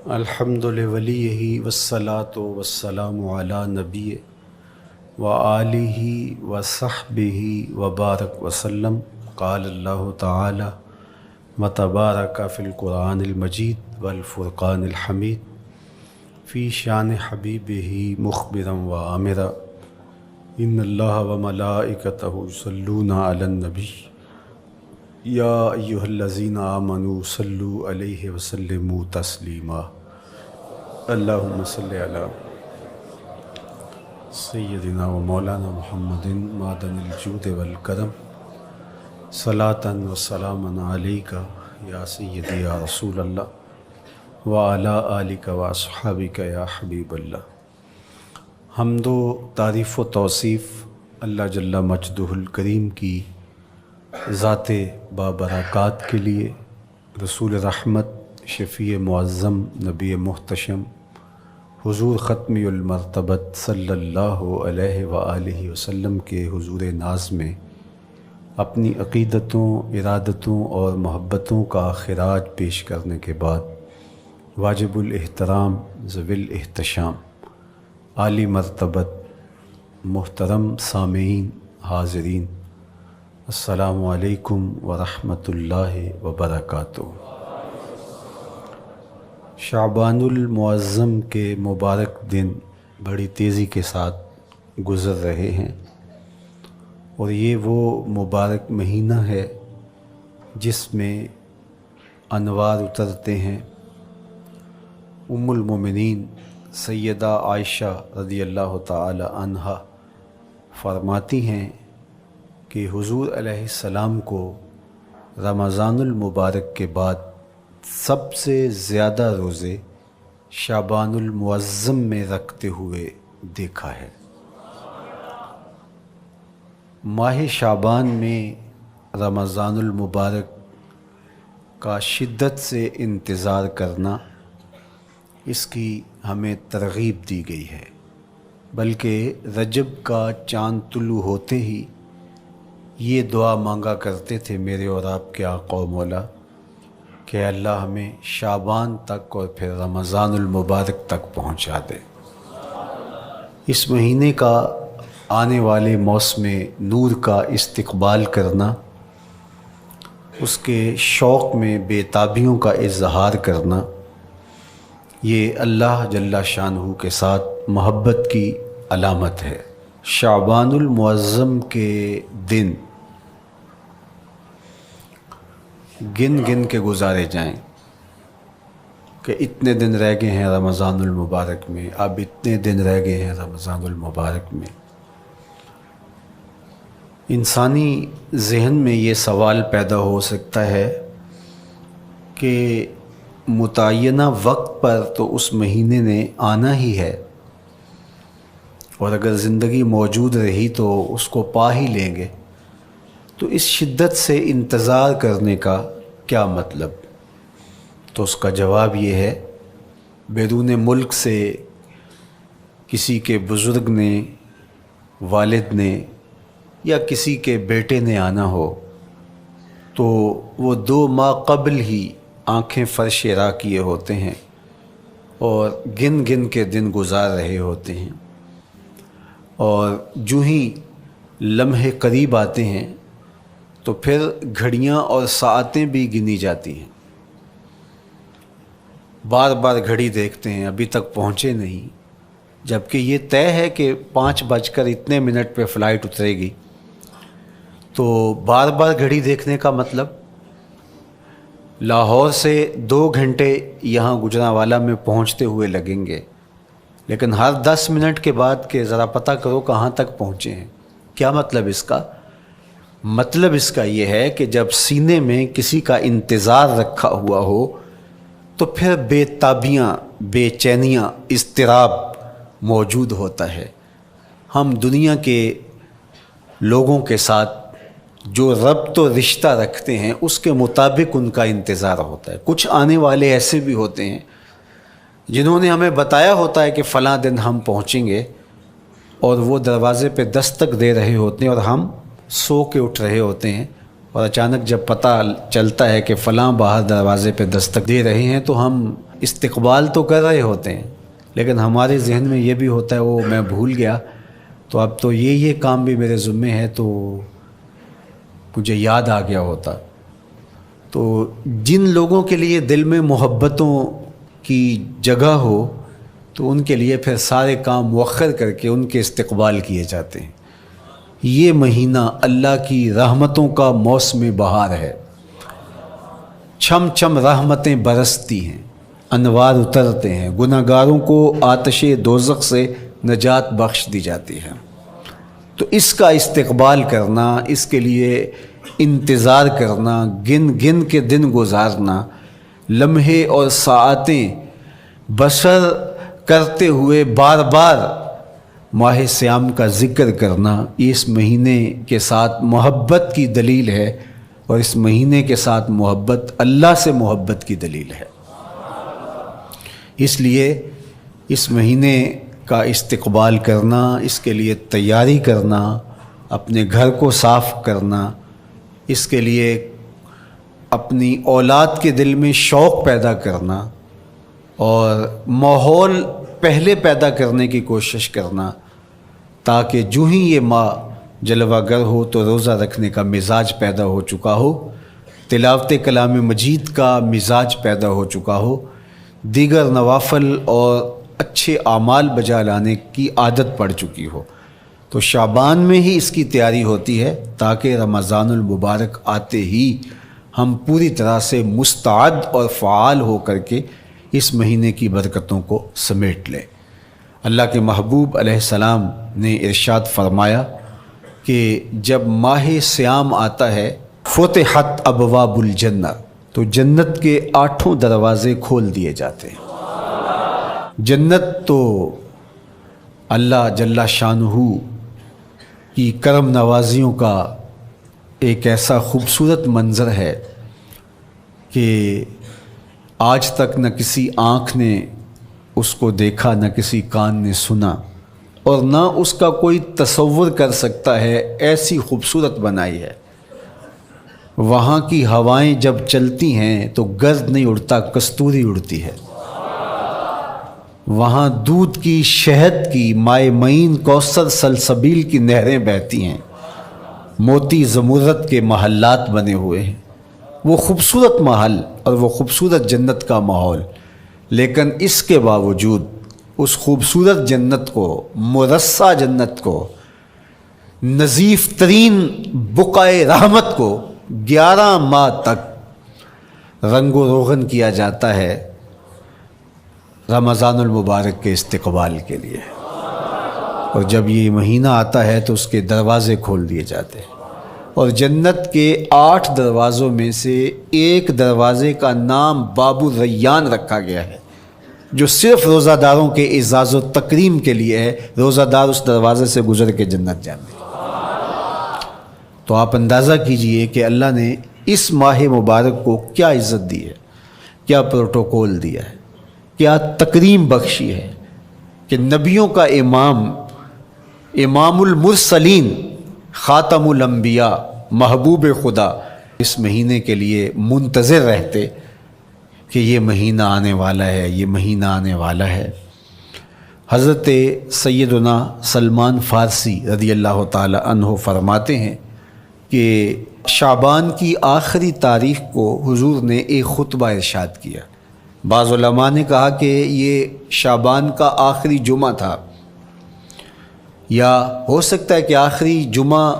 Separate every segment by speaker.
Speaker 1: الحمد لولیہ والصلاة والسلام علی نبی و آلہ و صحبہ وبارک وسلم۔ قال اللہ تعالی وتبارک فی القرآن المجید والفرقان الحمید فی شان حبیبہ مخبرا و آمرا ان اللہ و ملائکتہ یصلون علی النبی یا ایہا الذین آمنوا صلوا علیہ وسلموا تسلیما۔ اللہم صلی علی سیدنا و مولانا محمد معدن الجود والکرم صلاۃ و سلاما علیک یا سیدی یا رسول اللہ وعلی آلک و اصحابک یا حبیب اللہ۔ حمد و تعریف و توصیف اللہ جل مجدہ الکریم کی ذات بابرکات کے لیے، رسول رحمت، شفیع معظم، نبی محتشم، حضور ختمی المرتبت صلی اللہ علیہ وآلہ وسلم کے حضور ناز میں اپنی عقیدتوں، ارادتوں اور محبتوں کا خراج پیش کرنے کے بعد واجب الاحترام، ذوی الاحتشام، عالی مرتبت، محترم سامعین، حاضرین، السلام علیکم ورحمۃ اللہ وبرکاتہ۔ شعبان المعظم کے مبارک دن بڑی تیزی کے ساتھ گزر رہے ہیں، اور یہ وہ مبارک مہینہ ہے جس میں انوار اترتے ہیں۔ ام المومنین سیدہ عائشہ رضی اللہ تعالی عنہا فرماتی ہیں کہ حضور علیہ السلام کو رمضان المبارک کے بعد سب سے زیادہ روزے شعبان المعظم میں رکھتے ہوئے دیکھا ہے۔ ماہ شعبان میں رمضان المبارک کا شدت سے انتظار کرنا، اس کی ہمیں ترغیب دی گئی ہے، بلکہ رجب کا چاند طلوع ہوتے ہی یہ دعا مانگا کرتے تھے میرے اور آپ کے آقا و مولا کہ اللہ ہمیں شعبان تک اور پھر رمضان المبارک تک پہنچا دے۔ اس مہینے کا آنے والے موسم نور کا استقبال کرنا، اس کے شوق میں بے تابیوں کا اظہار کرنا، یہ اللہ جل شانہ کے ساتھ محبت کی علامت ہے۔ شعبان المعظم کے دن گن گن کے گزارے جائیں کہ اتنے دن رہ گئے ہیں رمضان المبارک میں، اب اتنے دن رہ گئے ہیں رمضان المبارک میں۔ انسانی ذہن میں یہ سوال پیدا ہو سکتا ہے کہ متعینہ وقت پر تو اس مہینے نے آنا ہی ہے، اور اگر زندگی موجود رہی تو اس کو پا ہی لیں گے، تو اس شدت سے انتظار کرنے کا کیا مطلب؟ تو اس کا جواب یہ ہے، بیرون ملک سے کسی کے بزرگ نے، والد نے یا کسی کے بیٹے نے آنا ہو تو وہ 2 ماہ قبل ہی آنکھیں فرش راہ کیے ہوتے ہیں اور گن گن کے دن گزار رہے ہوتے ہیں، اور جو ہی لمحے قریب آتے ہیں تو پھر گھڑیاں اور ساعتیں بھی گنی جاتی ہیں۔ بار بار گھڑی دیکھتے ہیں، ابھی تک پہنچے نہیں، جبکہ یہ طے ہے کہ 5:02 پہ فلائٹ اترے گی۔ تو بار بار گھڑی دیکھنے کا مطلب لاہور سے 2 گھنٹے یہاں گجرانوالہ میں پہنچتے ہوئے لگیں گے، لیکن ہر 10 منٹ کے بعد کہ ذرا پتہ کرو کہاں تک پہنچے ہیں۔ کیا مطلب اس کا؟ مطلب اس کا یہ ہے کہ جب سینے میں کسی کا انتظار رکھا ہوا ہو تو پھر بے تابیاں، بے چینیاں، اضطراب موجود ہوتا ہے۔ ہم دنیا کے لوگوں کے ساتھ جو ربط و رشتہ رکھتے ہیں اس کے مطابق ان کا انتظار ہوتا ہے۔ کچھ آنے والے ایسے بھی ہوتے ہیں جنہوں نے ہمیں بتایا ہوتا ہے کہ فلاں دن ہم پہنچیں گے، اور وہ دروازے پہ دستک دے رہے ہوتے ہیں اور ہم سو کے اٹھ رہے ہوتے ہیں اور اچانک جب پتہ چلتا ہے کہ فلاں باہر دروازے پہ دستک دے رہے ہیں تو ہم استقبال تو کر رہے ہوتے ہیں، لیکن ہمارے ذہن میں یہ بھی ہوتا ہے وہ میں بھول گیا، تو اب تو یہ کام بھی میرے ذمے ہے، تو مجھے یاد آ گیا ہوتا۔ تو جن لوگوں کے لیے دل میں محبتوں کی جگہ ہو تو ان کے لیے پھر سارے کام مؤخر کر کے ان کے استقبال کیے جاتے ہیں۔ یہ مہینہ اللہ کی رحمتوں کا موسم بہار ہے، چھم چھم رحمتیں برستی ہیں، انوار اترتے ہیں، گناہگاروں کو آتش دوزخ سے نجات بخش دی جاتی ہے۔ تو اس کا استقبال کرنا، اس کے لیے انتظار کرنا، گن گن کے دن گزارنا، لمحے اور ساعتیں بسر کرتے ہوئے بار بار ماہ سیام کا ذکر کرنا، اس مہینے کے ساتھ محبت کی دلیل ہے، اور اس مہینے کے ساتھ محبت اللہ سے محبت کی دلیل ہے۔ اس لیے اس مہینے کا استقبال کرنا، اس کے لیے تیاری کرنا، اپنے گھر کو صاف کرنا، اس کے لیے اپنی اولاد کے دل میں شوق پیدا کرنا اور ماحول پہلے پیدا کرنے کی کوشش کرنا، تاکہ جو ہی یہ ماہ جلوہ گر ہو تو روزہ رکھنے کا مزاج پیدا ہو چکا ہو، تلاوت کلام مجید کا مزاج پیدا ہو چکا ہو، دیگر نوافل اور اچھے اعمال بجا لانے کی عادت پڑ چکی ہو۔ تو شعبان میں ہی اس کی تیاری ہوتی ہے تاکہ رمضان المبارک آتے ہی ہم پوری طرح سے مستعد اور فعال ہو کر کے اس مہینے کی برکتوں کو سمیٹ لیں۔ اللہ کے محبوب علیہ السلام نے ارشاد فرمایا کہ جب ماہ سیام آتا ہے فتحت ابواب الجنہ، تو جنت کے 8 دروازے کھول دیے جاتے ہیں۔ جنت تو اللہ جل شانہ کی کرم نوازیوں کا ایک ایسا خوبصورت منظر ہے کہ آج تک نہ کسی آنکھ نے اس کو دیکھا، نہ کسی کان نے سنا، اور نہ اس کا کوئی تصور کر سکتا ہے، ایسی خوبصورت بنائی ہے۔ وہاں کی ہوائیں جب چلتی ہیں تو گرد نہیں اڑتا، کستوری اڑتی ہے۔ وہاں دودھ کی، شہد کی، مائے معین، کوثر، سلسبیل کی نہریں بہتی ہیں، موتی زمرد کے محلات بنے ہوئے ہیں۔ وہ خوبصورت محل اور وہ خوبصورت جنت کا ماحول، لیکن اس کے باوجود اس خوبصورت جنت کو، مرصع جنت کو، نظیف ترین بقعۂ رحمت کو 11 ماہ تک رنگ و روغن کیا جاتا ہے رمضان المبارک کے استقبال کے لیے، اور جب یہ مہینہ آتا ہے تو اس کے دروازے کھول دیے جاتے ہیں، اور جنت کے 8 دروازوں میں سے ایک دروازے کا نام باب الریان رکھا گیا ہے، جو صرف روزہ داروں کے اعزاز و تکریم کے لیے ہے۔ روزہ دار اس دروازے سے گزر کے جنت جاتے ہیں۔ تو آپ اندازہ کیجئے کہ اللہ نے اس ماہ مبارک کو کیا عزت دی ہے، کیا پروٹوکول دیا ہے، کیا تکریم بخشی ہے کہ نبیوں کا امام، امام المرسلین، خاتم الانبیاء، محبوب خدا اس مہینے کے لیے منتظر رہتے کہ یہ مہینہ آنے والا ہے، یہ مہینہ آنے والا ہے۔ حضرت سیدنا سلمان فارسی رضی اللہ تعالی عنہ فرماتے ہیں کہ شعبان کی آخری تاریخ کو حضور نے ایک خطبہ ارشاد کیا۔ بعض علماء نے کہا کہ یہ شعبان کا آخری جمعہ تھا، یا ہو سکتا ہے کہ آخری جمعہ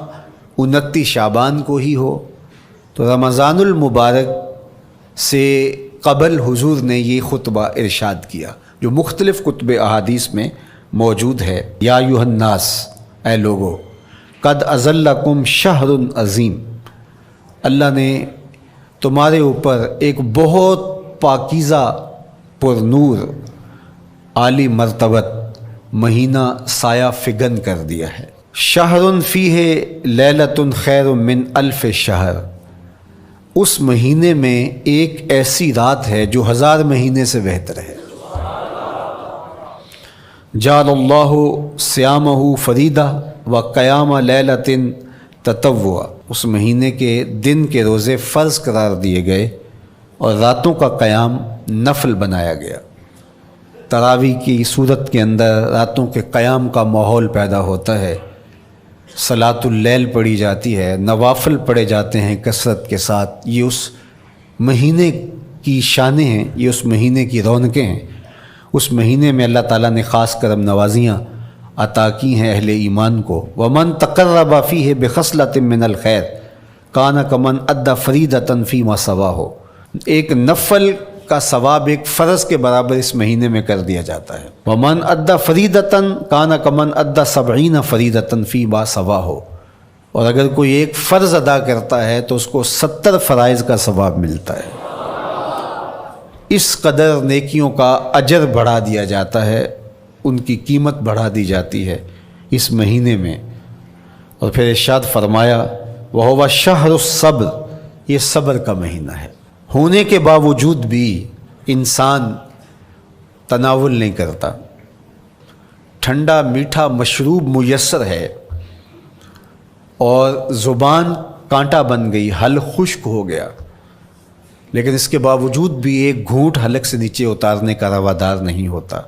Speaker 1: 29 شعبان کو ہی ہو۔ تو رمضان المبارک سے قبل حضور نے یہ خطبہ ارشاد کیا، جو مختلف کتب احادیث میں موجود ہے۔ یا ایھا الناس، اے لوگو، قد اظلکم شہر عظیم، اللہ نے تمہارے اوپر ایک بہت پاکیزہ، پر نور، عالی مرتبت مہینہ سایہ فگن کر دیا ہے۔ شہر فیہ لیلۃ خیر من الف شہر، اس مہینے میں ایک ایسی رات ہے جو 1000 مہینے سے بہتر ہے۔ جعل اللہ صیامہ فریدہ و قیام لیلۃ تطوع، اس مہینے کے دن کے روزے فرض قرار دیے گئے اور راتوں کا قیام نفل بنایا گیا۔ تراویح کی صورت کے اندر راتوں کے قیام کا ماحول پیدا ہوتا ہے، صلاۃ اللیل پڑھی جاتی ہے، نوافل پڑھے جاتے ہیں کثرت کے ساتھ۔ یہ اس مہینے کی شانیں ہیں، یہ اس مہینے کی رونقیں ہیں۔ اس مہینے میں اللہ تعالیٰ نے خاص کرم نوازیاں عطا کی ہیں اہل ایمان کو۔ وَمَن تَقَرَّبَ فِيهِ بِخَصْلَةٍ مِّنَ الْخَيْرِ كَانَ كَمَنْ أَدَّى فَرِيضَةً فِيمَا سَوَاهُ۔ ایک نفل کا ثواب ایک فرض کے برابر اس مہینے میں کر دیا جاتا ہے۔ وَمَنْ أَدَّى فَرِيضَةً كَانَ كَمَنْ أَدَّى 70 فَرِيضَةً فِيمَا سَوَاهُ۔ اور اگر کوئی ایک فرض ادا کرتا ہے تو اس کو 70 فرائض کا ثواب ملتا ہے۔ اس قدر نیکیوں کا اجر بڑھا دیا جاتا ہے، ان کی قیمت بڑھا دی جاتی ہے اس مہینے میں۔ اور پھر ارشاد فرمایا وَهُوَ شَهْرُ الصَّبْرِ، یہ صبر کا مہینہ ہے۔ ہونے کے باوجود بھی انسان تناول نہیں کرتا، ٹھنڈا میٹھا مشروب میسر ہے اور زبان کانٹا بن گئی، حلق خشک ہو گیا، لیکن اس کے باوجود بھی ایک گھونٹ حلق سے نیچے اتارنے کا روادار نہیں ہوتا۔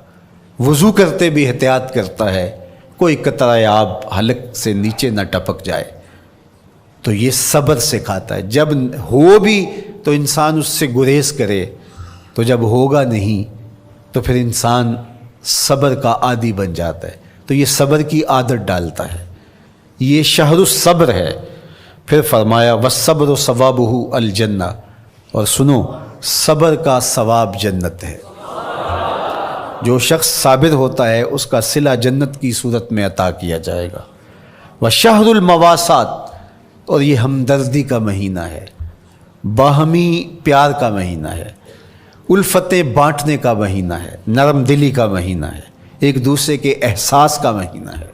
Speaker 1: وضو کرتے بھی احتیاط کرتا ہے کوئی قطرہ آب حلق سے نیچے نہ ٹپک جائے۔ تو یہ صبر سکھاتا ہے۔ جب ہو بھی تو انسان اس سے گریز کرے، تو جب ہوگا نہیں تو پھر انسان صبر کا عادی بن جاتا ہے، تو یہ صبر کی عادت ڈالتا ہے۔ یہ شہر الصبر ہے۔ پھر فرمایا والصبر ثوابہ الجنہ، اور سنو صبر کا ثواب جنت ہے۔ جو شخص صابر ہوتا ہے اس کا صلہ جنت کی صورت میں عطا کیا جائے گا۔ وشہر المواسات، اور یہ ہمدردی کا مہینہ ہے، باہمی پیار کا مہینہ ہے، الفتیں بانٹنے کا مہینہ ہے، نرم دلی کا مہینہ ہے، ایک دوسرے کے احساس کا مہینہ ہے۔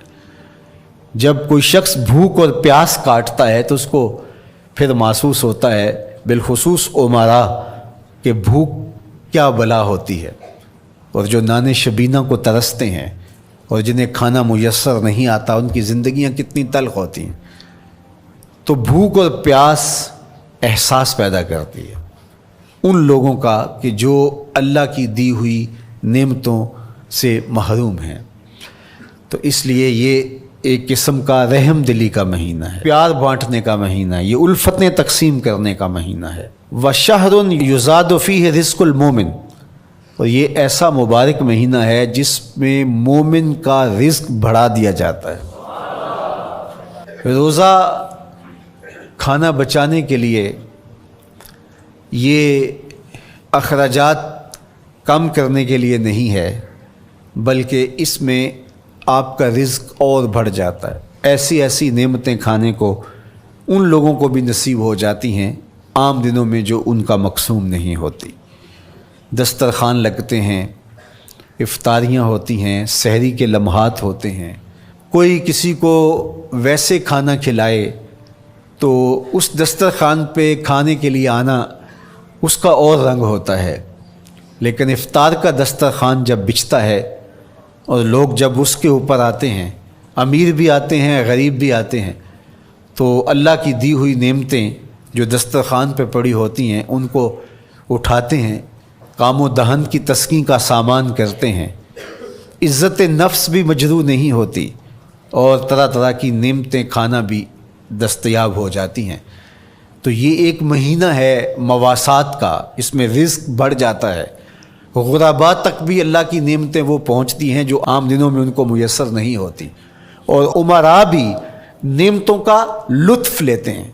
Speaker 1: جب کوئی شخص بھوک اور پیاس کاٹتا ہے تو اس کو پھر محسوس ہوتا ہے، بالخصوص امراء، کہ بھوک کیا بلا ہوتی ہے، اور جو نان شبینہ کو ترستے ہیں اور جنہیں کھانا میسر نہیں آتا ان کی زندگیاں کتنی تلخ ہوتی ہیں۔ تو بھوک اور پیاس احساس پیدا کرتی ہے ان لوگوں کا کہ جو اللہ کی دی ہوئی نعمتوں سے محروم ہیں۔ تو اس لیے یہ ایک قسم کا رحم دلی کا مہینہ ہے، پیار بانٹنے کا مہینہ ہے، یہ الفتیں تقسیم کرنے کا مہینہ ہے۔ وَشَهْرٌ يُزَادُ فِيهِ رِزْقُ الْمُؤْمِنِ، اور یہ ایسا مبارک مہینہ ہے جس میں مومن کا رزق بڑھا دیا جاتا ہے۔ روزہ کھانا بچانے کے لیے یہ اخراجات کم کرنے کے لیے نہیں ہے، بلکہ اس میں آپ کا رزق اور بڑھ جاتا ہے۔ ایسی ایسی نعمتیں کھانے کو ان لوگوں کو بھی نصیب ہو جاتی ہیں عام دنوں میں جو ان کا مقسوم نہیں ہوتی۔ دسترخوان لگتے ہیں، افطاریاں ہوتی ہیں، سحری کے لمحات ہوتے ہیں، کوئی کسی کو ویسے کھانا کھلائے تو اس دسترخوان پہ کھانے کے لیے آنا اس کا اور رنگ ہوتا ہے۔ لیکن افطار کا دسترخوان جب بچھتا ہے اور لوگ جب اس کے اوپر آتے ہیں، امیر بھی آتے ہیں، غریب بھی آتے ہیں، تو اللہ کی دی ہوئی نعمتیں جو دسترخوان پہ پڑی ہوتی ہیں ان کو اٹھاتے ہیں، کام و دہن کی تسکین کا سامان کرتے ہیں، عزت نفس بھی مجروح نہیں ہوتی اور طرح طرح کی نعمتیں کھانا بھی دستیاب ہو جاتی ہیں۔ تو یہ ایک مہینہ ہے مواسات کا، اس میں رزق بڑھ جاتا ہے، غرباء تک بھی اللہ کی نعمتیں وہ پہنچتی ہیں جو عام دنوں میں ان کو میسر نہیں ہوتی، اور امراء بھی نعمتوں کا لطف لیتے ہیں،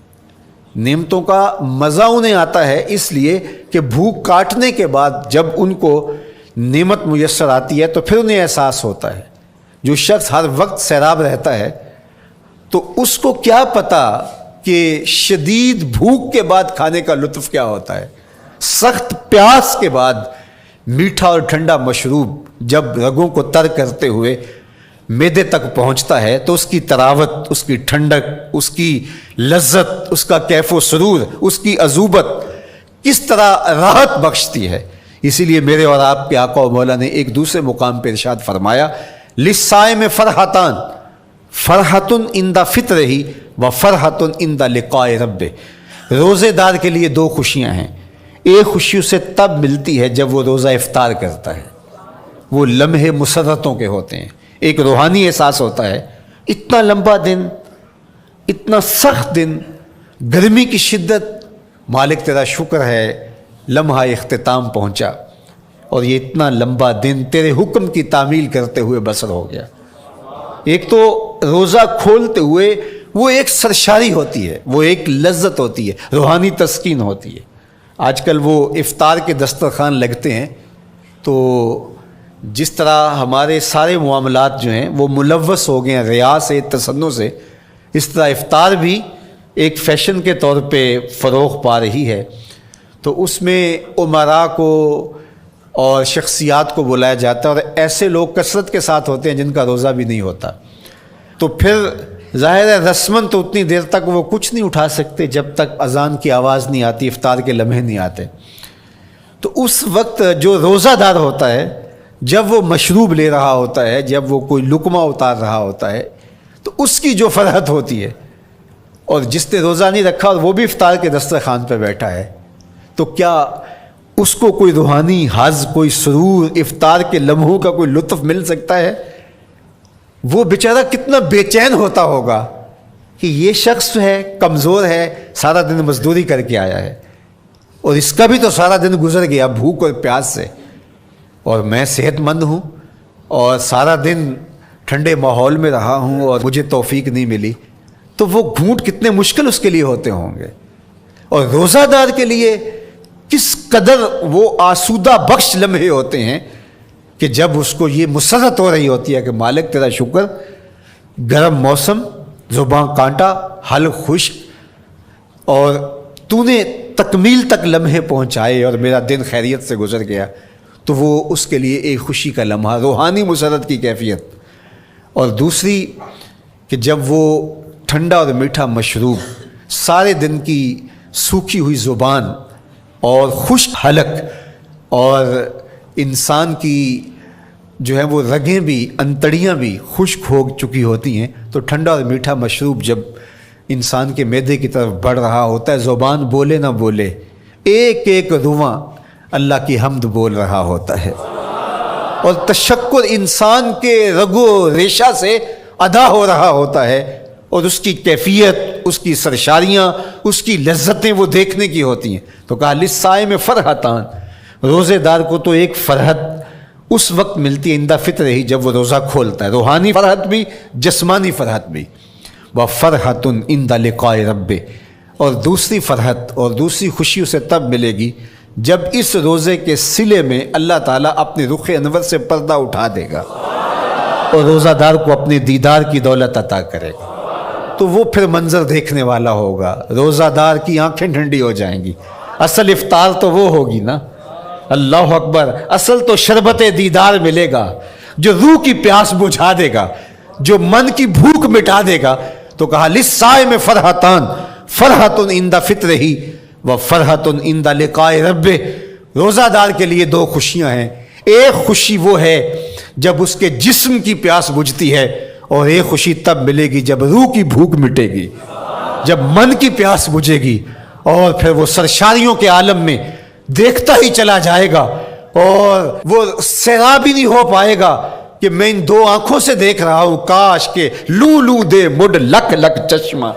Speaker 1: نعمتوں کا مزہ انہیں آتا ہے، اس لیے کہ بھوک کاٹنے کے بعد جب ان کو نعمت میسر آتی ہے تو پھر انہیں احساس ہوتا ہے۔ جو شخص ہر وقت سیراب رہتا ہے تو اس کو کیا پتہ کہ شدید بھوک کے بعد کھانے کا لطف کیا ہوتا ہے۔ سخت پیاس کے بعد میٹھا اور ٹھنڈا مشروب جب رگوں کو تر کرتے ہوئے معدے تک پہنچتا ہے تو اس کی تراوت، اس کی ٹھنڈک، اس کی لذت، اس کا کیف و سرور، اس کی عذوبت کس طرح راحت بخشتی ہے۔ اسی لیے میرے اور آپ کے آقا و مولا نے ایک دوسرے مقام پہ ارشاد فرمایا لِلصَّائِمِ فَرْحَتَانِ فَرْحَةٌ عِنْدَ فِطْرِهِ
Speaker 2: وفرحۃ عند لقاء رب، روزے دار کے لیے دو خوشیاں ہیں۔ ایک خوشی اسے تب ملتی ہے جب وہ روزہ افطار کرتا ہے، وہ لمحے مسرتوں کے ہوتے ہیں، ایک روحانی احساس ہوتا ہے، اتنا لمبا دن، اتنا سخت دن، گرمی کی شدت، مالک تیرا شکر ہے لمحہ اختتام پہنچا اور یہ اتنا لمبا دن تیرے حکم کی تعمیل کرتے ہوئے بسر ہو گیا۔ ایک تو روزہ کھولتے ہوئے وہ ایک سرشاری ہوتی ہے، وہ ایک لذت ہوتی ہے، روحانی تسکین ہوتی ہے۔ آج کل وہ افطار کے دسترخوان لگتے ہیں تو جس طرح ہمارے سارے معاملات جو ہیں وہ ملوث ہو گئے ہیں ریا سے، تسنن سے، اس طرح افطار بھی ایک فیشن کے طور پہ فروغ پا رہی ہے۔ تو اس میں امراء کو اور شخصیات کو بلایا جاتا ہے اور ایسے لوگ کثرت کے ساتھ ہوتے ہیں جن کا روزہ بھی نہیں ہوتا، تو پھر ظاہر ہے رسماً تو اتنی دیر تک وہ کچھ نہیں اٹھا سکتے جب تک اذان کی آواز نہیں آتی، افطار کے لمحے نہیں آتے۔ تو اس وقت جو روزہ دار ہوتا ہے جب وہ مشروب لے رہا ہوتا ہے، جب وہ کوئی لقمہ اتار رہا ہوتا ہے، تو اس کی جو فرحت ہوتی ہے، اور جس نے روزہ نہیں رکھا اور وہ بھی افطار کے دسترخوان پہ بیٹھا ہے، تو کیا اس کو کوئی روحانی حظ، کوئی سرور، افطار کے لمحوں کا کوئی لطف مل سکتا ہے؟ وہ بیچارہ کتنا بے چین ہوتا ہوگا کہ یہ شخص ہے کمزور ہے، سارا دن مزدوری کر کے آیا ہے اور اس کا بھی تو سارا دن گزر گیا بھوک اور پیاس سے، اور میں صحت مند ہوں اور سارا دن ٹھنڈے ماحول میں رہا ہوں اور مجھے توفیق نہیں ملی، تو وہ گھونٹ کتنے مشکل اس کے لیے ہوتے ہوں گے۔ اور روزہ دار کے لیے کس قدر وہ آسودہ بخش لمحے ہوتے ہیں کہ جب اس کو یہ مسرت ہو رہی ہوتی ہے کہ مالک تیرا شکر، گرم موسم، زباں کانٹا، حلق خشک، اور تو نے تکمیل تک لمحے پہنچائے اور میرا دن خیریت سے گزر گیا، تو وہ اس کے لیے ایک خوشی کا لمحہ، روحانی مسرت کی کیفیت۔ اور دوسری کہ جب وہ ٹھنڈا اور میٹھا مشروب، سارے دن کی سوکھی ہوئی زبان اور خشک حلق اور انسان کی جو ہے وہ رگیں بھی، انتڑیاں بھی خشک ہو چکی ہوتی ہیں، تو ٹھنڈا اور میٹھا مشروب جب انسان کے معدے کی طرف بڑھ رہا ہوتا ہے، زبان بولے نہ بولے، ایک ایک رواں اللہ کی حمد بول رہا ہوتا ہے، اور تشکر انسان کے رگ و ریشہ سے ادا ہو رہا ہوتا ہے، اور اس کی کیفیت، اس کی سرشاریاں، اس کی لذتیں وہ دیکھنے کی ہوتی ہیں۔ تو کہا للصائم فرحتان، روزے دار کو تو ایک فرحت اس وقت ملتی ہے عند فطر ہی، جب وہ روزہ کھولتا ہے، روحانی فرحت بھی، جسمانی فرحت بھی۔ وفرحۃ عند لقاء رب، اور دوسری فرحت اور دوسری خوشی اسے تب ملے گی جب اس روزے کے صلے میں اللہ تعالیٰ اپنے رخ انور سے پردہ اٹھا دے گا اور روزہ دار کو اپنے دیدار کی دولت عطا کرے گا، تو وہ پھر منظر دیکھنے والا ہوگا، روزہ دار کی آنکھیں ٹھنڈی ہو جائیں گی۔ اصل افطار تو وہ ہوگی نا، اللہ اکبر، اصل تو شربت دیدار ملے گا جو روح کی پیاس بجھا دے گا، جو من کی بھوک مٹا دے گا۔ تو کہا للصائم فرحتان، فرحۃ عند فطرہ وفرحۃ عند لقاء رب، روزہ دار کے لیے دو خوشیاں ہیں، ایک خوشی وہ ہے جب اس کے جسم کی پیاس بجھتی ہے، اور ایک خوشی تب ملے گی جب روح کی بھوک مٹے گی، جب من کی پیاس بجھے گی، اور پھر وہ سرشاریوں کے عالم میں دیکھتا ہی چلا جائے گا، اور وہ سیراب ہی نہیں ہو پائے گا کہ میں ان دو آنکھوں سے دیکھ رہا ہوں، کاش کہ لوں لوں دے مڈ لک لک چشمہ،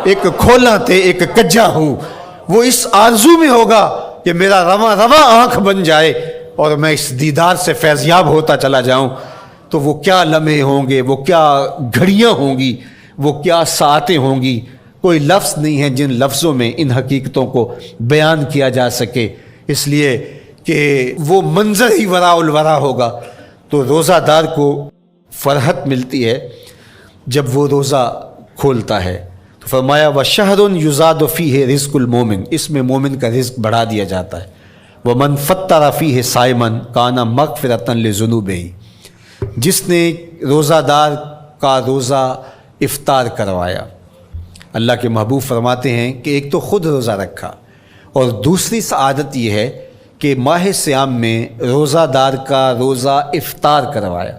Speaker 2: ایک کھولا تے ایک کجا ہوں۔ وہ اس آرزو میں ہوگا کہ میرا رواں رواں آنکھ بن جائے اور میں اس دیدار سے فیضیاب ہوتا چلا جاؤں۔ تو وہ کیا لمحے ہوں گے، وہ کیا گھڑیاں ہوں گی، وہ کیا ساعتیں ہوں گی، کوئی لفظ نہیں ہے جن لفظوں میں ان حقیقتوں کو بیان کیا جا سکے، اس لیے کہ وہ منظر ہی وراء الورا ہوگا۔ تو روزہ دار کو فرحت ملتی ہے جب وہ روزہ کھولتا ہے، تو فرمایا وَشَهْرٌ يُزَادُ فِيهِ رِزْقُ الْمُؤْمِنِ، اس میں مومن کا رزق بڑھا دیا جاتا ہے۔ وَمَنْ فَطَّرَ فِيهِ صَائِمًا كَانَ مَغْفِرَةً لِذُنُوبِهِ، جس نے روزہ دار کا روزہ افطار کروایا، اللہ کے محبوب فرماتے ہیں کہ ایک تو خود روزہ رکھا، اور دوسری سعادت یہ ہے کہ ماہ صیام میں روزہ دار کا روزہ افطار کروایا۔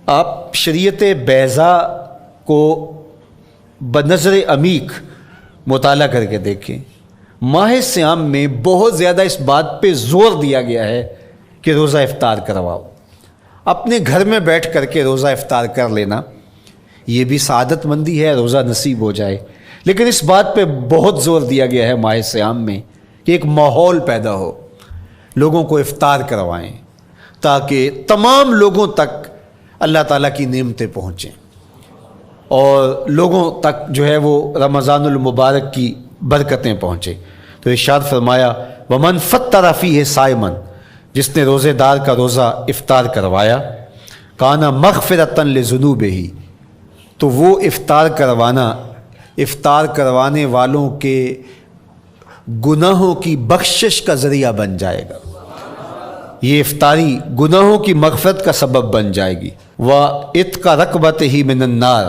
Speaker 2: آپ شریعت بیضاء کو بنظر عمیق مطالعہ کر کے دیکھیں، ماہ سیام میں بہت زیادہ اس بات پہ زور دیا گیا ہے کہ روزہ افطار کرواؤ۔ اپنے گھر میں بیٹھ کر کے روزہ افطار کر لینا یہ بھی سعادت مندی ہے، روزہ نصیب ہو جائے، لیکن اس بات پہ بہت زور دیا گیا ہے ماہ سیام میں کہ ایک ماحول پیدا ہو، لوگوں کو افطار کروائیں تاکہ تمام لوگوں تک اللہ تعالیٰ کی نعمتیں پہنچیں اور لوگوں تک جو ہے وہ رمضان المبارک کی برکتیں پہنچیں۔ تو ارشاد فرمایا ومن فطر فیہ صائما، جس نے روزے دار کا روزہ افطار کروایا، کان مغفرۃ لذنوبہ، تو وہ افطار کروانے والوں کے گناہوں کی بخشش کا ذریعہ بن جائے گا۔ یہ افطاری گناہوں کی مغفرت کا سبب بن جائے گی۔ وَعِتْقَ رَقْبَتِهِ مِنَ النَّارِ،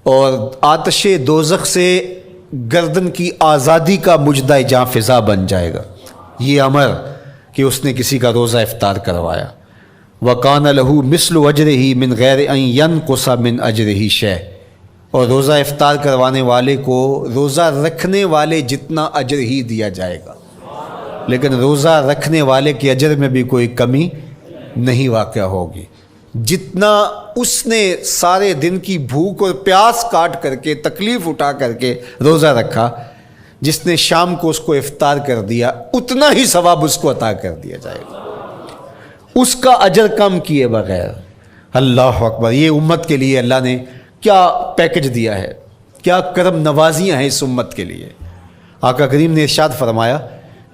Speaker 2: اور آتش دوزخ سے گردن کی آزادی کا مجدہ جاں فضا بن جائے گا یہ امر کہ اس نے کسی کا روزہ افطار کروایا۔ وَقَانَ لَهُ مِثْلُ أَجْرِهِ مِنْ غَيْرِ أَنْ يَنْقُصَ مِنْ أَجْرِهِ شَيْءٌ، اور روزہ افطار کروانے والے کو روزہ رکھنے والے جتنا اجر ہی دیا جائے گا، لیکن روزہ رکھنے والے کے اجر میں بھی کوئی کمی نہیں واقع ہوگی۔ جتنا اس نے سارے دن کی بھوک اور پیاس کاٹ کر کے تکلیف اٹھا کر کے روزہ رکھا، جس نے شام کو اس کو افطار کر دیا اتنا ہی ثواب اس کو عطا کر دیا جائے گا، اس کا اجر کم کیے بغیر۔ اللہ اکبر! یہ امت کے لیے اللہ نے کیا پیکج دیا ہے، کیا کرم نوازیاں ہیں اس امت کے لیے۔ آقا کریم نے ارشاد فرمایا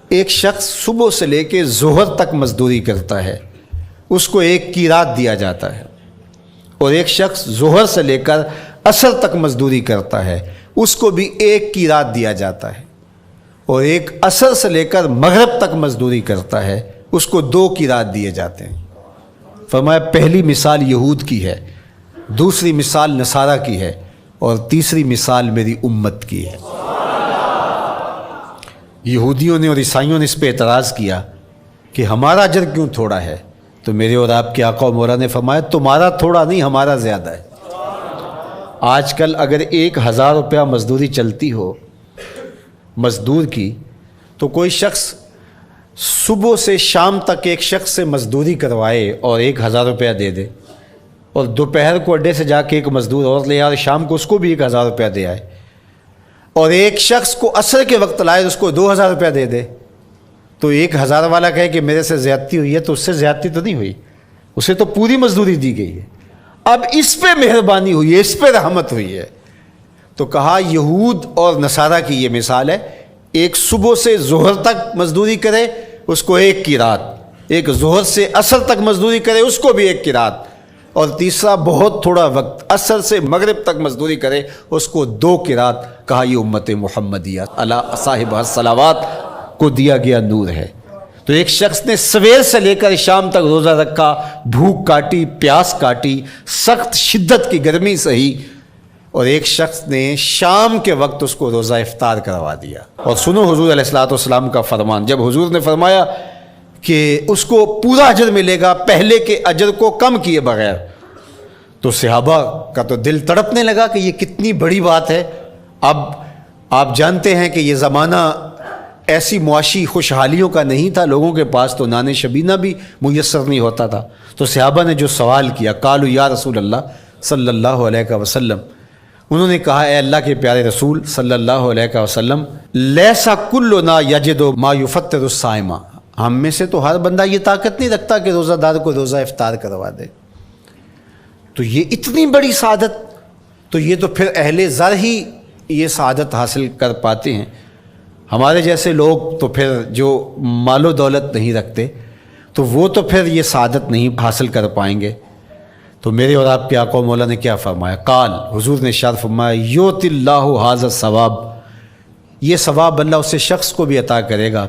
Speaker 2: ایک شخص صبح سے لے کے ظہر تک مزدوری کرتا ہے، اس کو 1 قیراط دیا جاتا ہے، اور ایک شخص ظہر سے لے کر عصر تک مزدوری کرتا ہے، اس کو بھی 1 قیراط دیا جاتا ہے، اور ایک عصر سے لے کر مغرب تک مزدوری کرتا ہے، اس کو 2 قیراط دیے جاتے ہیں۔ فرمایا پہلی مثال یہود کی ہے، دوسری مثال نصارہ کی ہے، اور تیسری مثال میری امت کی ہے۔ یہودیوں نے اور عیسائیوں نے اس پہ اعتراض کیا کہ ہمارا اجر کیوں تھوڑا ہے، تو میرے اور آپ کے آقا و مولا نے فرمایا تمہارا تھوڑا نہیں، ہمارا زیادہ ہے۔ آج کل اگر 1000 روپیہ مزدوری چلتی ہو مزدور کی، تو کوئی شخص صبح سے شام تک ایک شخص سے مزدوری کروائے اور 1000 روپیہ دے دے، اور دوپہر کو اڈے سے جا کے ایک مزدور اور لے آئے اور شام کو اس کو بھی 1000 روپیہ دے آئے، اور ایک شخص کو عصر کے وقت لائے اس کو 2000 روپیہ دے دے، تو 1000 والا کہے کہ میرے سے زیادتی ہوئی ہے، تو اس سے زیادتی تو نہیں ہوئی، اسے تو پوری مزدوری دی گئی ہے، اب اس پہ مہربانی ہوئی ہے، اس پہ رحمت ہوئی ہے۔ تو کہا یہود اور نصارہ کی یہ مثال ہے، ایک صبح سے ظہر تک مزدوری کرے اس کو 1 قیراط، ایک ظہر سے عصر تک مزدوری کرے اس کو بھی 1 قیراط، اور تیسرا بہت تھوڑا وقت عصر سے مغرب تک مزدوری کرے اس کو 2 قیراط۔ کہا یہ امت محمدیہ علی صاحب الصلوات کو دیا گیا نور ہے۔ تو ایک شخص نے سویر سے لے کر شام تک روزہ رکھا، بھوک کاٹی، پیاس کاٹی، سخت شدت کی گرمی سہی، اور ایک شخص نے شام کے وقت اس کو روزہ افطار کروا دیا۔ اور سنو حضور علیہ الصلوۃ والسلام کا فرمان، جب حضور نے فرمایا کہ اس کو پورا اجر ملے گا پہلے کے اجر کو کم کیے بغیر، تو صحابہ کا تو دل تڑپنے لگا کہ یہ کتنی بڑی بات ہے۔ اب آپ جانتے ہیں کہ یہ زمانہ ایسی معاشی خوشحالیوں کا نہیں تھا، لوگوں کے پاس تو نان شبینہ بھی میسر نہیں ہوتا تھا، تو صحابہ نے جو سوال کیا، قالوا یا رسول اللہ صلی اللہ علیہ وسلم، انہوں نے کہا اے اللہ کے پیارے رسول صلی اللہ علیہ وسلم، لیسا کلنا یجد ما یفطر الصائم، ہم میں سے تو ہر بندہ یہ طاقت نہیں رکھتا کہ روزہ دار کو روزہ افطار کروا دے، تو یہ اتنی بڑی سعادت، تو یہ تو پھر اہل زر ہی یہ سعادت حاصل کر پاتے ہیں، ہمارے جیسے لوگ تو پھر جو مال و دولت نہیں رکھتے تو وہ تو پھر یہ سعادت نہیں حاصل کر پائیں گے۔ تو میرے اور آپ کے آقا و مولا نے کیا فرمایا؟ قال، حضور نے ارشاد فرمایا یؤتی اللہ ھذا الثواب، یہ ثواب اللہ اسے شخص کو بھی عطا کرے گا،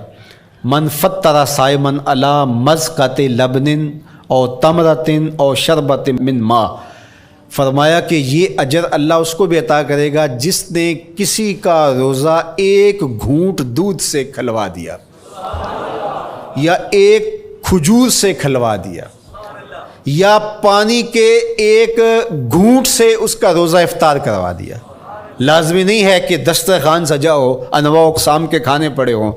Speaker 2: من فطر صائما علی مزقۃ لبن او تمرۃ او شربۃ من ماء، فرمایا کہ یہ اجر اللہ اس کو بھی عطا کرے گا جس نے کسی کا روزہ 1 گھونٹ دودھ سے کھلوا دیا، یا 1 کھجور سے کھلوا دیا، یا پانی کے 1 گھونٹ سے اس کا روزہ افطار کروا دیا۔ لازمی نہیں ہے کہ دسترخوان سجا ہو، انواع اقسام کے کھانے پڑے ہوں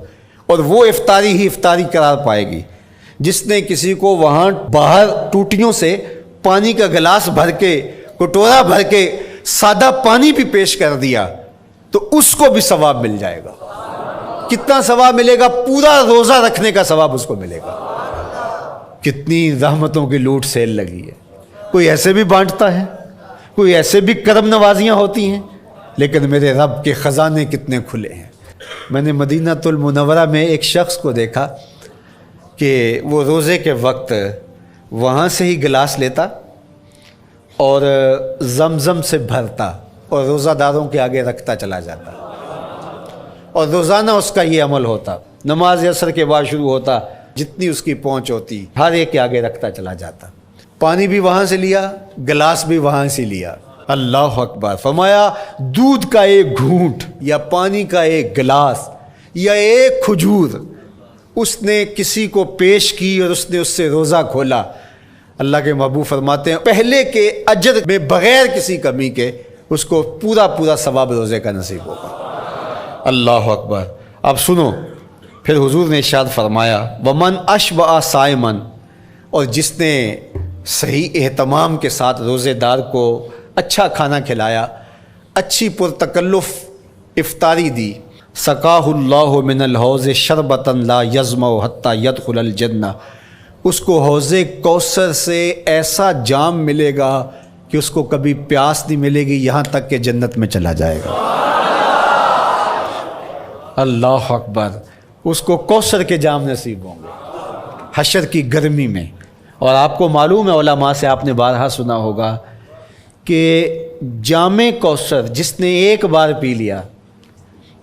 Speaker 2: اور وہ افطاری ہی افطاری قرار پائے گی۔ جس نے کسی کو وہاں باہر ٹوٹیوں سے پانی کا گلاس بھر کے، کٹورا بھر کے سادہ پانی بھی پیش کر دیا تو اس کو بھی ثواب مل جائے گا۔ کتنا ثواب ملے گا؟ پورا روزہ رکھنے کا ثواب اس کو ملے گا۔ کتنی رحمتوں کی لوٹ سیل لگی ہے۔ کوئی ایسے بھی بانٹتا ہے، کوئی ایسے بھی کرم نوازیاں ہوتی ہیں، لیکن میرے رب کے خزانے کتنے کھلے ہیں۔ میں نے مدینہ المنورہ میں ایک شخص کو دیکھا کہ وہ روزے کے وقت وہاں سے ہی گلاس لیتا اور زمزم سے بھرتا اور روزہ داروں کے آگے رکھتا چلا جاتا، اور روزانہ اس کا یہ عمل ہوتا۔ نماز عصر کے بعد شروع ہوتا، جتنی اس کی پہنچ ہوتی ہر ایک کے آگے رکھتا چلا جاتا۔ پانی بھی وہاں سے لیا، گلاس بھی وہاں سے لیا۔ اللہ اکبر! فرمایا دودھ کا ایک گھونٹ یا پانی کا ایک گلاس یا ایک کھجور اس نے کسی کو پیش کی اور اس نے اس سے روزہ کھولا، اللہ کے محبوب فرماتے ہیں پہلے کے اجر میں بغیر کسی کمی کے اس کو پورا ثواب روزے کا نصیب ہوگا۔ اللہ اکبر! اب سنو، پھر حضور نے ارشاد فرمایا ومن اشبع صائمن، اور جس نے صحیح اہتمام کے ساتھ روزے دار کو اچھا کھانا کھلایا، اچھی پرتکلف افطاری دی، سقاہ اللہ من الحوض شربتا لا یظمأ حتی یدخل الجنہ، اس کو حوض کوثر سے ایسا جام ملے گا کہ اس کو کبھی پیاس نہیں ملے گی یہاں تک کہ جنت میں چلا جائے گا۔ اللہ اکبر! اس کو کوثر کے جام نصیب ہوں گے حشر کی گرمی میں۔ اور آپ کو معلوم ہے، علماء سے آپ نے بارہا سنا ہوگا کہ جام کوثر جس نے ایک بار پی لیا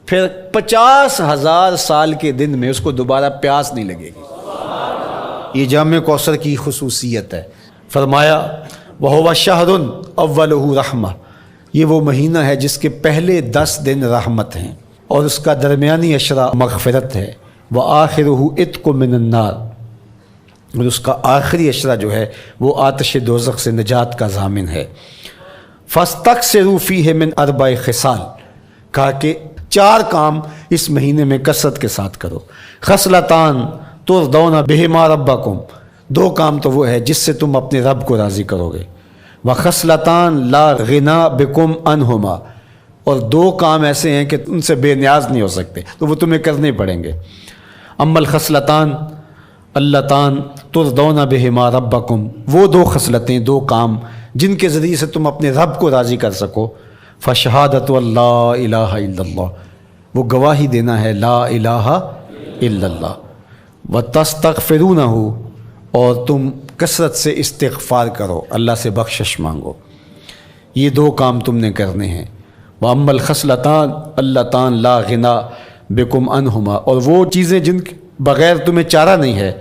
Speaker 2: پھر 50,000 سال کے دن میں اس کو دوبارہ پیاس نہیں لگے گی۔ یہ جام کوثر کی خصوصیت ہے۔ فرمایا وَهُوَ شَهْرٌ أَوَّلُهُ رَحْمَةٌ، یہ وہ مہینہ ہے جس کے پہلے 10 دن رحمت ہیں اور اس کا درمیانی عشرہ مغفرت ہے، وَآخِرُهُ عِتْقٌ مِّنَ النَّارِ، اور اس کا آخری عشرہ جو ہے وہ آتش دوزخ سے نجات کا ضامن ہے۔ فَاسْتَكْثِرُوا فِيهِ مِنْ 4 خِصَالٍ، کہا کہ 4 کام اس مہینے میں کثرت کے ساتھ کرو۔ خصلتان ترضون بہما ربکم، 2 کام تو وہ ہے جس سے تم اپنے رب کو راضی کرو گے۔ وخصلتان لا غنا بکم عنہما، اور 2 کام ایسے ہیں کہ ان سے بے نیاز نہیں ہو سکتے تو وہ تمہیں کرنے پڑیں گے۔ اما الخصلتان اللتان ترضون بہما ربکم، وہ 2 خصلتیں، 2 کام جن کے ذریعے سے تم اپنے رب کو راضی کر سکو۔ فشہادت اللہ الہ الا اللہ، وہ گواہی دینا ہے لا الہ الا اللہ، وتستغفرونہ، اور تم کثرت سے استغفار کرو، اللہ سے بخشش مانگو۔ یہ 2 کام تم نے کرنے ہیں۔ وَأَمَّا الْخَصْلَتَانِ اللَّتَانِ لَا غِنَىٰ بِكُمْ عَنْهُمَا، اور وہ چیزیں جن کے بغیر تمہیں چارہ نہیں ہے۔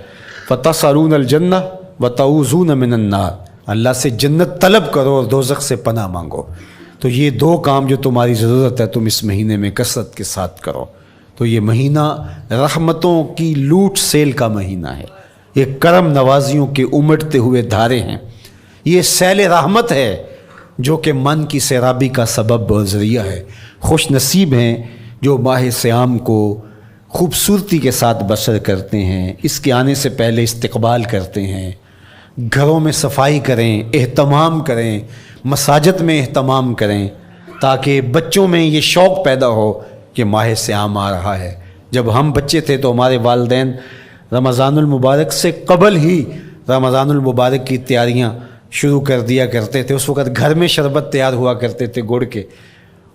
Speaker 2: فَتَسْأَلُونَ الْجَنَّةَ وَتَعُوذُونَ مِنَ النَّارِ، اللہ سے جنت طلب کرو اور دوزخ سے پناہ مانگو۔ تو یہ 2 کام جو تمہاری ضرورت ہے تم اس مہینے میں کثرت کے ساتھ کرو۔ تو یہ مہینہ رحمتوں کی لوٹ سیل کا مہینہ ہے، یہ کرم نوازیوں کے امٹتے ہوئے دھارے ہیں، یہ سیل رحمت ہے جو کہ من کی سیرابی کا سبب اور ذریعہ ہے۔ خوش نصیب ہیں جو ماہ صیام کو خوبصورتی کے ساتھ بسر کرتے ہیں، اس کے آنے سے پہلے استقبال کرتے ہیں، گھروں میں صفائی کریں، اہتمام کریں، مساجد میں اہتمام کریں، تاکہ بچوں میں یہ شوق پیدا ہو کہ ماہ صیام آ رہا ہے۔ جب ہم بچے تھے تو ہمارے والدین رمضان المبارک سے قبل ہی رمضان المبارک کی تیاریاں شروع کر دیا کرتے تھے۔ اس وقت گھر میں شربت تیار ہوا کرتے تھے گڑ کے،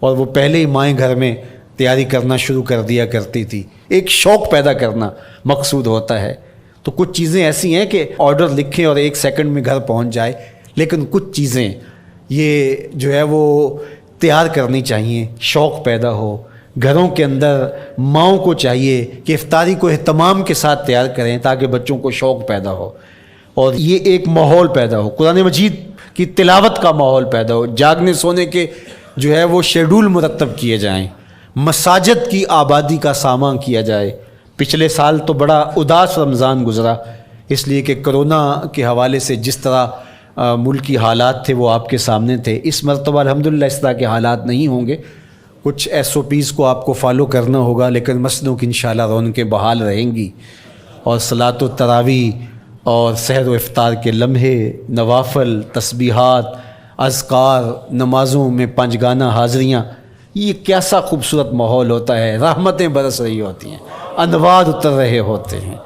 Speaker 2: اور وہ پہلے ہی مائیں گھر میں تیاری کرنا شروع کر دیا کرتی تھی۔ ایک شوق پیدا کرنا مقصود ہوتا ہے۔ تو کچھ چیزیں ایسی ہیں کہ آرڈر لکھیں اور 1 سیکنڈ میں گھر پہنچ جائے، لیکن کچھ چیزیں یہ جو ہے وہ تیار کرنی چاہیے، شوق پیدا ہو۔ گھروں کے اندر ماؤں کو چاہیے کہ افطاری کو اہتمام کے ساتھ تیار کریں تاکہ بچوں کو شوق پیدا ہو، اور یہ ایک ماحول پیدا ہو، قرآن مجید کی تلاوت کا ماحول پیدا ہو، جاگنے سونے کے جو ہے وہ شیڈول مرتب کیے جائیں، مساجد کی آبادی کا سامان کیا جائے۔ پچھلے سال تو بڑا اداس رمضان گزرا، اس لیے کہ کرونا کے حوالے سے جس طرح ملکی حالات تھے وہ آپ کے سامنے تھے۔ اس مرتبہ الحمدللہ اس طرح کے حالات نہیں ہوں گے، کچھ SOPs کو آپ کو فالو کرنا ہوگا، لیکن مسجدوں کی انشاءاللہ رونقیں بحال رہیں گی، اور صلاۃ التراویح اور سحر و افطار کے لمحے، نوافل، تسبیحات، اذکار، نمازوں میں 5 گانہ حاضریاں، یہ کیسا خوبصورت ماحول ہوتا ہے، رحمتیں برس رہی ہوتی ہیں، انوار اتر رہے ہوتے ہیں،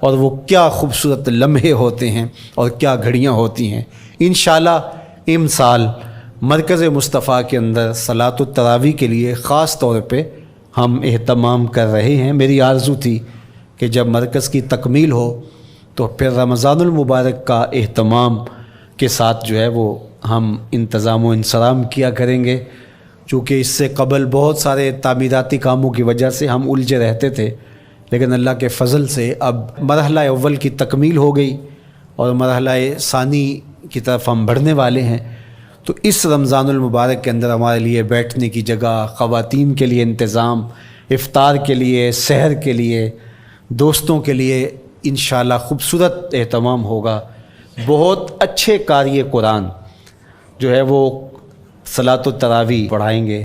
Speaker 2: اور وہ کیا خوبصورت لمحے ہوتے ہیں اور کیا گھڑیاں ہوتی ہیں۔ انشاءاللہ امسال مرکز مصطفیٰ کے اندر صلاۃ التراویح کے لیے خاص طور پہ ہم اہتمام کر رہے ہیں۔ میری آرزو تھی کہ جب مرکز کی تکمیل ہو تو پھر رمضان المبارک کا اہتمام کے ساتھ جو ہے وہ ہم انتظام و انصرام کیا کریں گے، چونکہ اس سے قبل بہت سارے تعمیراتی کاموں کی وجہ سے ہم الجھے رہتے تھے، لیکن اللہ کے فضل سے اب مرحلہ اول کی تکمیل ہو گئی اور مرحلہ ثانی کی طرف ہم بڑھنے والے ہیں۔ تو اس رمضان المبارک کے اندر ہمارے لیے بیٹھنے کی جگہ، خواتین کے لیے انتظام، افطار کے لیے، سحر کے لیے، دوستوں کے لیے انشاءاللہ خوبصورت اہتمام ہوگا۔ بہت اچھے قاری قرآن جو ہے وہ صلاۃ التراویح پڑھائیں گے۔